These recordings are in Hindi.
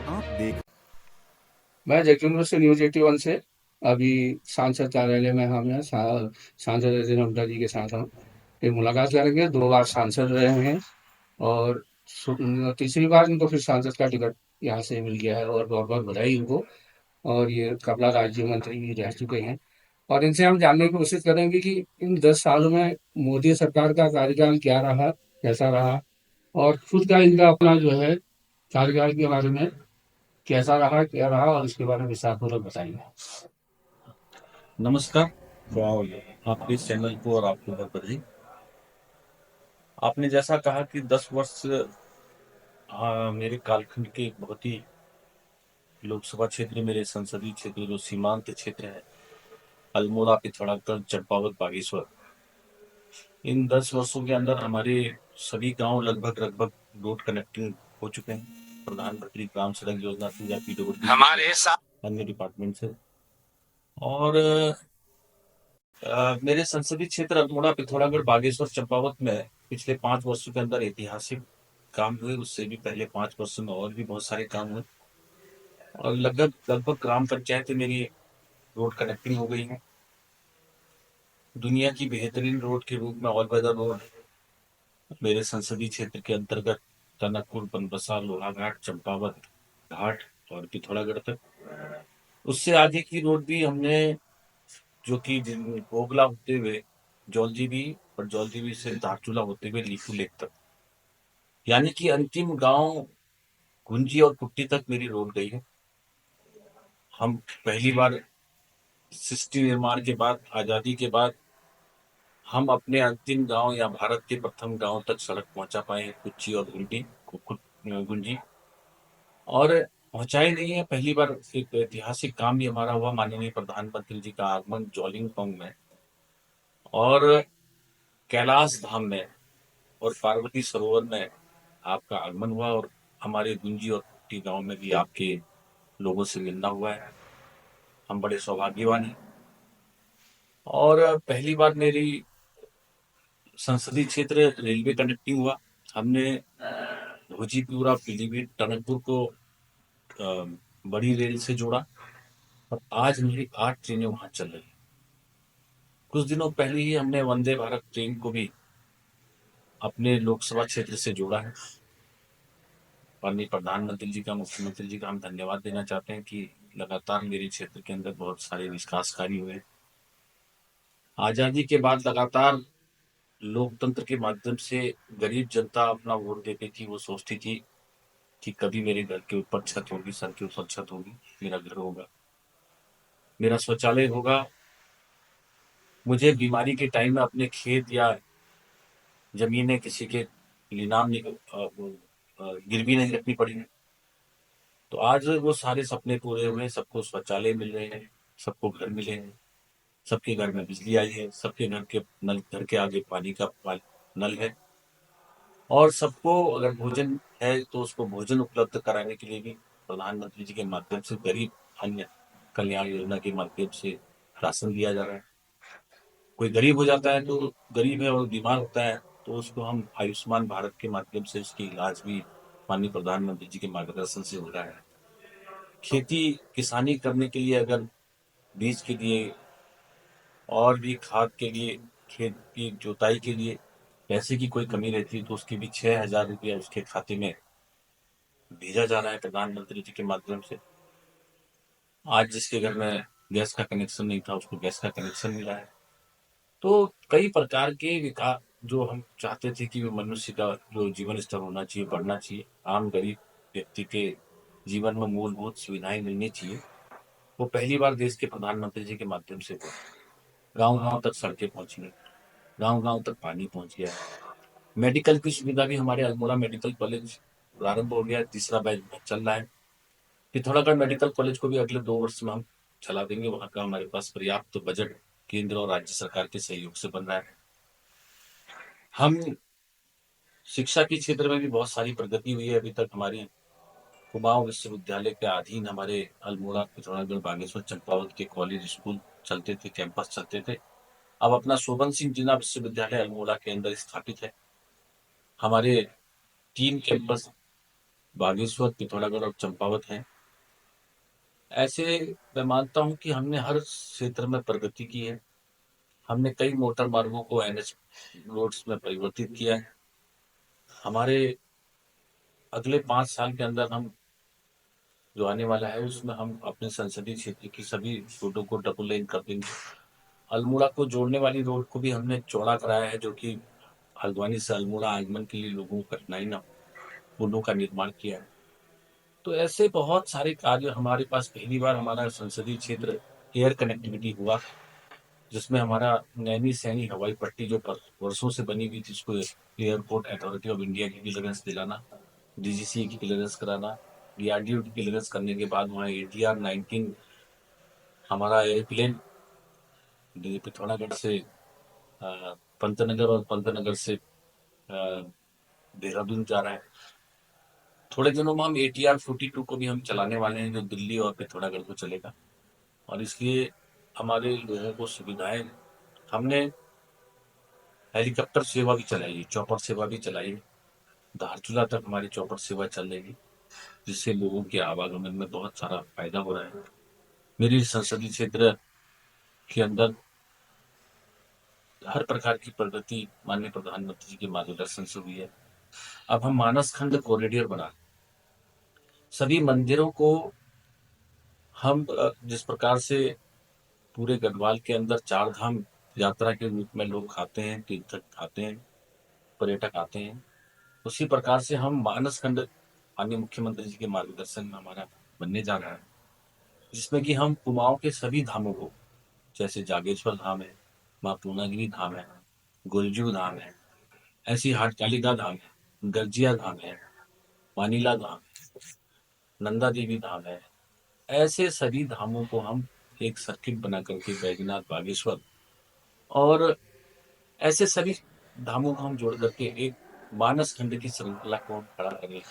आप देख मैं जगतपुर से न्यूज 81 से अभी सांसद कार्यालय में हम हैं सांसद अजय नड्डा जी के साथ हम एक मुलाकात करेंगे। 2 बार सांसद रहे हैं और तीसरी बार इनको फिर सांसद का टिकट यहाँ से मिल गया है और बहुत बहुत बधाई इनको। और ये कपड़ा राज्य मंत्री भी रह चुके हैं और इनसे हम जानने की कोशिश करेंगे कि इन 10 सालों में मोदी सरकार का कार्यकाल क्या रहा, कैसा रहा और खुद का इनका अपना जो है कार्यकाल के बारे में कैसा रहा, क्या रहा और इसके बारे में विस्तारपूर्वक बताएंगे। नमस्कार। आपके इस चैनल को और आपको बहुत बधाई। आपने जैसा कहा कि 10 वर्ष मेरे कालखंड के एक बहुत ही लोकसभा क्षेत्र, मेरे संसदीय क्षेत्र जो सीमांत क्षेत्र है, अल्मोड़ा, पिथौरागढ़, चंपावत, बागेश्वर, इन 10 वर्षों के अंदर हमारे सभी गांव लगभग लगभग रोड कनेक्टिंग हो चुके हैं। प्रधानमंत्री ग्राम सड़क योजना से या पीडब्ल्यूडी हमारे साथ अन्य डिपार्टमेंट से। और मेरे संसदीय क्षेत्र अल्मोड़ा, पिथौरागढ़, बागेश्वर, चंपावत में पिछले 5 वर्षों के अंदर ऐतिहासिक काम हुए। उससे भी पहले 5 वर्षों में और भी बहुत सारे काम हुए और लगभग लगभग ग्राम पंचायतें मेरी रोड कनेक्टिंग हो गई हैं। दुनिया की बेहतरीन रोड के रूप में ऑल वेदर रोड मेरे संसदीय क्षेत्र के अंतर्गत टनकपुर, बनबसा, लोहाघाट, चंपावत घाट और पिथौरागढ़ तक। उससे आगे की रोड भी हमने, जो कि ओगला होते हुए जौलजीबी और जौलजीबी से धारचूला होते हुए लीपू लेक तक, यानी कि अंतिम गांव गुंजी और कुट्टी तक मेरी रोड गई है। हम पहली बार सृष्टि निर्माण के बाद, आजादी के बाद, हम अपने अंतिम गांव या भारत के प्रथम गांव तक सड़क पहुंचा पाए हैं, कुच्ची और गुंजी। और पहुंचाई नहीं है, पहली बार एक ऐतिहासिक काम भी हमारा हुआ, माननीय प्रधानमंत्री जी का आगमन जॉलिंग में और कैलाश धाम में और पार्वती सरोवर में आपका आगमन हुआ। और हमारे गुंजी और कुट्टी गांव में भी आपके लोगों से मिलना हुआ है। हम बड़े सौभाग्यवान हैं। और पहली बार मेरी संसदीय क्षेत्र रेलवे कनेक्टिंग हुआ। हमने भोजीपुरा, पीलीभीत, टनकपुर को बड़ी रेल से जोड़ा और आज मेरी 8 ट्रेनें वहां चल रही हैं। कुछ दिनों पहले ही हमने वंदे भारत ट्रेन को भी अपने लोकसभा क्षेत्र से जोड़ा है। माननीय प्रधानमंत्री जी का, मुख्यमंत्री जी का हम धन्यवाद देना चाहते हैं कि लगातार मेरे क्षेत्र के अंदर बहुत सारे विकास कार्य हुए। आजादी के बाद लगातार लोकतंत्र के माध्यम से गरीब जनता अपना वोट देती थी। वो सोचती थी कि कभी मेरे घर के ऊपर छत होगी, सर के ऊपर छत होगी, मेरा घर होगा, मेरा शौचालय होगा, मुझे बीमारी के टाइम में अपने खेत या जमीनें किसी के नीलाम गिरवी नहीं रखनी पड़ी। तो आज वो सारे सपने पूरे हुए। सबको शौचालय मिल रहे हैं, सबको घर मिले हैं, सबके घर में बिजली आई है, सबके घर के नल, घर के आगे पानी का नल है। और सबको अगर भोजन है तो उसको भोजन उपलब्ध कराने के लिए भी प्रधानमंत्री जी के माध्यम से गरीब अन्य कल्याण योजना के माध्यम से राशन दिया जा रहा है। कोई गरीब हो जाता है, तो गरीब है और बीमार होता है, तो उसको हम आयुष्मान भारत के माध्यम से उसकी इलाज भी माननीय प्रधानमंत्री जी के मार्गदर्शन से हो रहा है। खेती किसानी करने के लिए अगर बीज के लिए और भी खाद के लिए, खेत की जुताई के लिए पैसे की कोई कमी रहती है, तो उसके भी 6,000 रुपया उसके खाते में भेजा जा रहा है प्रधानमंत्री जी के माध्यम से। आज जिसके घर में गैस का कनेक्शन नहीं था, उसको गैस का कनेक्शन मिला है। तो कई प्रकार के विकास जो हम चाहते थे कि वो मनुष्य का जो जीवन स्तर होना चाहिए, बढ़ना चाहिए, आम गरीब व्यक्ति के जीवन में मूलभूत सुविधाएं मिलनी चाहिए, वो पहली बार देश के प्रधानमंत्री जी के माध्यम से हुआ। गांव गांव तक सड़कें पहुंची हैं, गांव गांव तक पानी पहुंच गया है। मेडिकल की सुविधा भी, हमारे अल्मोड़ा मेडिकल कॉलेज प्रारंभ हो गया, तीसरा बैच चल रहा है। पिथौरागढ़ मेडिकल कॉलेज को भी अगले 2 वर्ष में हम चला देंगे। वहां का हमारे पास पर्याप्त बजट केंद्र और राज्य सरकार के सहयोग से बन रहा है। हम शिक्षा के क्षेत्र में भी बहुत सारी प्रगति हुई है। अभी तक हमारी कुमाऊं विश्वविद्यालय के अधीन हमारे अल्मोड़ा, पिथौरागढ़, बागेश्वर, चंपावत के कॉलेज, स्कूल चलते थे, कैंपस चलते थे। अब अपना शोभन सिंह जिला विश्वविद्यालय अल्मोड़ा के अंदर स्थापित है। हमारे 3 कैंपस बागेश्वर, पिथौरागढ़ और चंपावत हैं। ऐसे मैं मानता हूँ कि हमने हर क्षेत्र में प्रगति की है। हमने कई मोटर मार्गों को एनएच रोड्स में परिवर्तित किया है। हमारे अगले 5 साल के अंदर हम जो आने वाला है उसमें हम अपने संसदीय क्षेत्र की सभी रोडों को डबल लेन कर देंगे। अल्मोड़ा को जोड़ने वाली रोड को भी हमने चौड़ा कराया है, जो कि हल्द्वानी से अल्मोड़ा आगमन के लिए लोगों को कठिनाई न हो, पुलों का निर्माण किया है। तो ऐसे बहुत सारे कार्य हमारे पास। पहली बार हमारा संसदीय क्षेत्र एयर कनेक्टिविटी हुआ, जिसमें हमारा नैनी सैनी हवाई पट्टी जो वर्षों से बनी हुई थी, उसको एयरपोर्ट अथॉरिटी ऑफ इंडिया की क्लियरेंस दिलाना, डीजीसी की क्लियरेंस कराना, डीआरडीओ की क्लियरेंस करने के बाद वहाँ ATR-19 हमारा एयरप्लेन पिथौरागढ़ से पंतनगर और पंतनगर से देहरादून जा रहा है। थोड़े दिनों में हम ATR-42 को भी हम चलाने वाले हैं, जो दिल्ली और पिथौरागढ़ को चलेगा। और इसलिए हमारे लोगों को सुविधाएं, हमने हेलीकॉप्टर सेवा भी चलाई है, चौपर सेवा भी चलाई है। धारचूला तक हमारी चौपर सेवा चल रही है, जिससे लोगों के आवागमन में बहुत सारा फायदा हो रहा है। मेरी संसदीय क्षेत्र के अंदर हर प्रकार की प्रगति माननीय प्रधानमंत्री जी के मार्गदर्शन से हुई है। अब हम मानस खंड कॉरिडोर बना, सभी मंदिरों को हम जिस प्रकार से पूरे गढ़वाल के अंदर 4 धाम यात्रा के रूप में लोग खाते हैं, तीर्थक खाते हैं, पर्यटक आते हैं, उसी प्रकार से हम मानस खंड माननीय मुख्यमंत्री जी के मार्गदर्शन में हमारा बनने जा रहा है, जिसमें कि हम कुमाऊं के सभी धामों को, जैसे जागेश्वर धाम है, माँ पूर्णागिरी धाम है, गुलजू धाम है, ऐसी हाटकालिका धाम है, गर्जिया धाम है, वानीला धाम है, नंदा देवी धाम है, ऐसे सभी धामों को हम एक सर्किट बना करके बैजनाथ, बागेश्वर और ऐसे सभी धामों को हम जोड़ करके एक मानस खंड की श्रृंखला को हम खड़ा करें।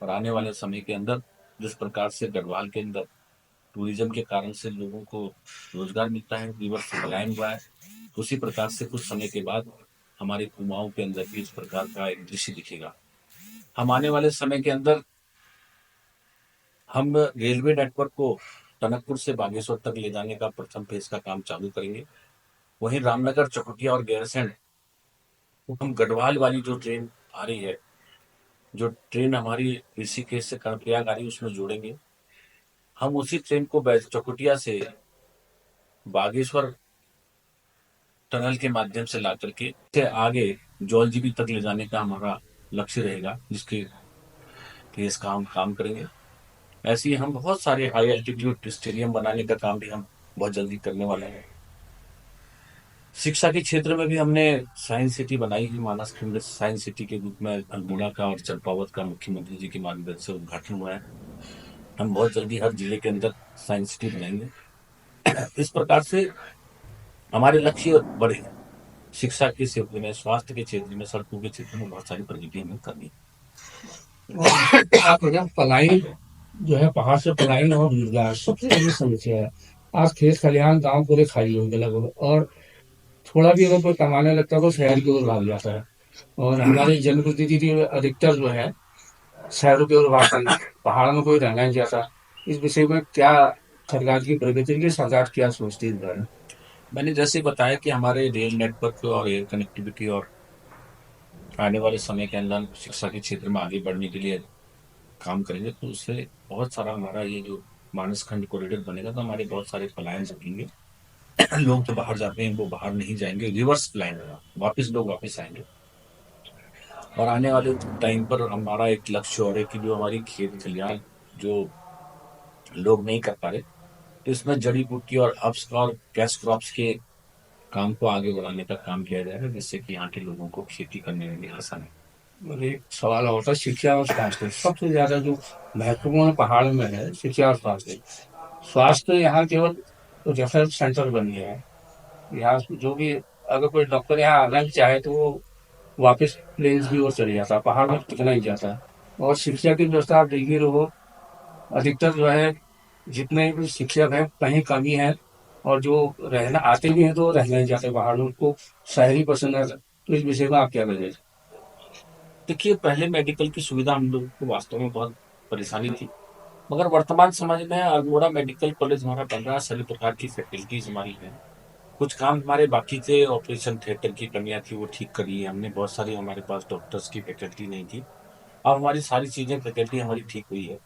और आने वाले समय के अंदर जिस प्रकार से गढ़वाल के अंदर टूरिज्म के कारण से लोगों को रोजगार मिलता है, रिवर से पलायन हुआ है, उसी प्रकार से कुछ समय के बाद हमारे कुमाऊं के अंदर भी इस प्रकार का एक दृश्य दिखेगा। हम आने वाले समय के अंदर हम रेलवे नेटवर्क को टनकपुर से बागेश्वर तक ले जाने का प्रथम फेज का काम चालू करेंगे। वहीं रामनगर, चकुटिया और गैरसैंण हम गढ़वाल वाली जो ट्रेन आ रही है, जो ट्रेन हमारी ऋषिकेश से कर्णप्रयाग आ रही है, उसमें जोड़ेंगे। हम उसी ट्रेन को चकुटिया से बागेश्वर टनल के माध्यम से ला करके से आगे जौलजीबी तक ले जाने का हमारा लक्ष्य रहेगा, जिसके लिए इस काम करेंगे। ऐसे ही हम बहुत सारे हाई एल्टीट्यूड स्टेडियम बनाने का काम भी हम बहुत जल्दी करने वाले हैं। शिक्षा के क्षेत्र में भी हमने साइंस सिटी बनाई है। मानस खंड साइंस सिटी के रूप में अल्मोड़ा का और चंपावत का मुख्यमंत्री जी के मार्गदर्शन से उद्घाटन हुआ है। हम बहुत जल्दी हर जिले के अंदर साइंस सिटी बनाएंगे। इस प्रकार से हमारे लक्ष्य बड़े हैं। शिक्षा के क्षेत्र में, स्वास्थ्य के क्षेत्र में, सड़कों के क्षेत्र में बहुत सारी प्रगति हमें करनी है। आप पलायन जो है, पहाड़ से पलायन और रोजगार सबसे बड़ी समस्या है। आज खेत खलिहान गांव पूरे खाली होंगे लगभग, और थोड़ा भी अगर कोई कमाने लगता है तो शहर की ओर भाग जाता है। और हमारे जनप्रतिनिधि अधिकतर जो है शहरों की ओर भागते हैं, पहाड़ में कोई रहना नहीं चाहता। इस विषय में क्या सरकार की प्रगति की, सरकार क्या सोचती है इस बारे में? मैंने जैसे बताया कि हमारे रेल नेटवर्क और एयर कनेक्टिविटी और आने वाले समय के अंदर शिक्षा के क्षेत्र में आगे बढ़ने के लिए काम करेंगे, तो उससे बहुत सारा हमारा ये जो मानस खंड कॉरिडोर बनेगा, तो हमारे बहुत सारे पलायन रुकेंगे। लोग तो बाहर जाते हैं, वो बाहर नहीं जाएंगे, रिवर्स पलायन होगा, वापिस लोग वापिस आएंगे। और आने वाले टाइम पर हमारा एक लक्ष्य और है कि जो हमारी खेत खलिहान जो लोग नहीं कर पा रहे, तो इसमें जड़ी बूटी और हर्ब्स और कैश क्रॉप्स के काम को आगे बढ़ाने का काम किया जाएगा, जिससे कि यहाँ के लोगों को खेती करने में भी आसानी। मेरे एक सवाल होता है, शिक्षा और स्वास्थ्य सबसे ज्यादा जो महत्वपूर्ण पहाड़ में है, शिक्षा और स्वास्थ्य। स्वास्थ्य यहाँ केवल रेफरल सेंटर बन गया है। यहाँ जो भी, अगर कोई डॉक्टर यहाँ आना भी चाहे तो वो वापस प्लेन्स की ओर चले जाता है, पहाड़ में टिकना ही जाता है। और शिक्षा की व्यवस्था आप देखिए रहो, अधिकतर जो है जितने भी शिक्षक हैं कहीं कमी है, और जो रहना आते भी हैं तो रहना नहीं चाहते पहाड़ में, उनको शहरी पसंद है। तो इस विषय में आप क्या कहेंगे? देखिए, पहले मेडिकल की सुविधा हम लोगों को वास्तव में बहुत परेशानी थी, मगर वर्तमान समय में अल्मोड़ा मेडिकल कॉलेज हमारा बन रहा है, सभी प्रकार की फैसिलिटीज हमारी हैं। कुछ काम हमारे बाकी थे, ऑपरेशन थिएटर की कमियां थी, वो ठीक करी है हमने। बहुत सारी हमारे पास डॉक्टर्स की फैकल्टी नहीं थी, अब हमारी सारी चीजें फैकल्टी हमारी ठीक हुई है।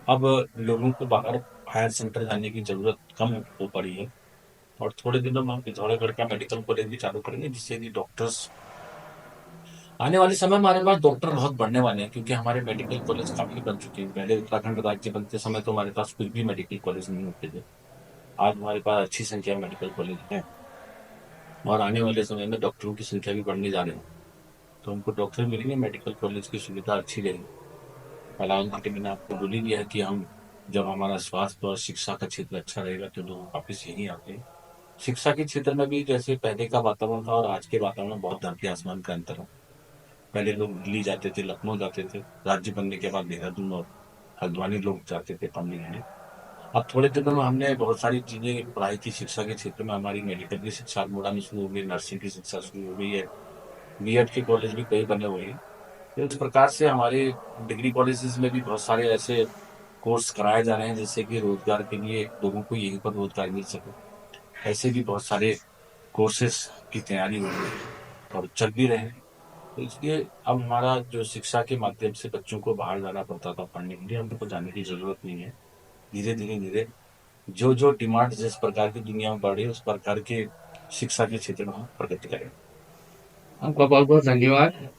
अब लोगों को बाहर हायर सेंटर जाने की जरूरत कम हो पड़ी है, और थोड़े दिनों में हम पिथौरागढ़ का मेडिकल कॉलेज भी चालू करेंगे, जिससे कि डॉक्टर्स आने वाले समय में हमारे पास डॉक्टर बहुत बढ़ने वाले हैं, क्योंकि हमारे मेडिकल कॉलेज काफी बन चुके हैं। पहले उत्तराखंड राज्य बनते समय तो हमारे पास कुछ भी मेडिकल कॉलेज नहीं होते थे। आज हमारे पास अच्छी संख्या में मेडिकल कॉलेज हैं, और आने वाले समय में डॉक्टरों की संख्या भी बढ़ने जा रही है। तो हमको डॉक्टर मिलेंगे, मेडिकल कॉलेज की सुविधा अच्छी रहेगी। प्रधानमंत्री मैंने आपको बोल ही दिया है कि हम जब हमारा स्वास्थ्य और शिक्षा का क्षेत्र अच्छा रहेगा तो लोग वापिस यहीं आते हैं। शिक्षा के क्षेत्र में भी जैसे पहले का वातावरण था और आज के वातावरण में बहुत धरती आसमान का अंतर है। पहले लोग दिल्ली जाते थे, लखनऊ जाते थे, राज्य बनने के बाद देहरादून और हल्द्वानी लोग जाते थे पढ़ने के लिए। अब थोड़े दिनों में हमने बहुत सारी चीजें पढ़ाई की, शिक्षा के क्षेत्र में हमारी मेडिकल की शिक्षा अल्मोड़ा में शुरू हो गई, नर्सिंग की शिक्षा शुरू हो गई है, बीएड के कॉलेज भी कई बने हुए हैं। तो इस प्रकार से हमारे डिग्री कॉलेजेस में भी बहुत सारे ऐसे कोर्स कराए जा रहे हैं, जिससे कि रोजगार के लिए लोगों को यहीं पर रोजगार मिल सके। ऐसे भी बहुत सारे कोर्सेस की तैयारी हो रही है और चल भी रहे हैं। तो इसलिए अब हमारा जो शिक्षा के माध्यम से बच्चों को बाहर जाना पड़ता था पढ़ने के लिए, हम लोग को जाने की जरूरत नहीं है। धीरे जो जो डिमांड जिस प्रकार की दुनिया में बढ़ रही है, उस प्रकार के शिक्षा के क्षेत्र में हम प्रगति करें। आपका बहुत बहुत धन्यवाद।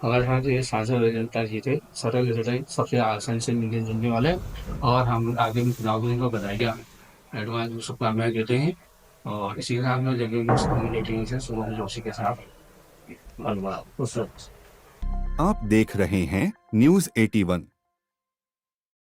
हमारे साथ ये सांसद अजंता जी थे, सरल हृदय, सबसे आसानी से मिलने जुलने वाले, और हम आगे भी चुनाव को बधाइयाँ एडवांस में शुभकामनाएं देते हैं। और इसी के साथ में जगह कम्युनिटी से सुबह जोशी के साथ धन्यवाद। आप देख रहे हैं न्यूज 81।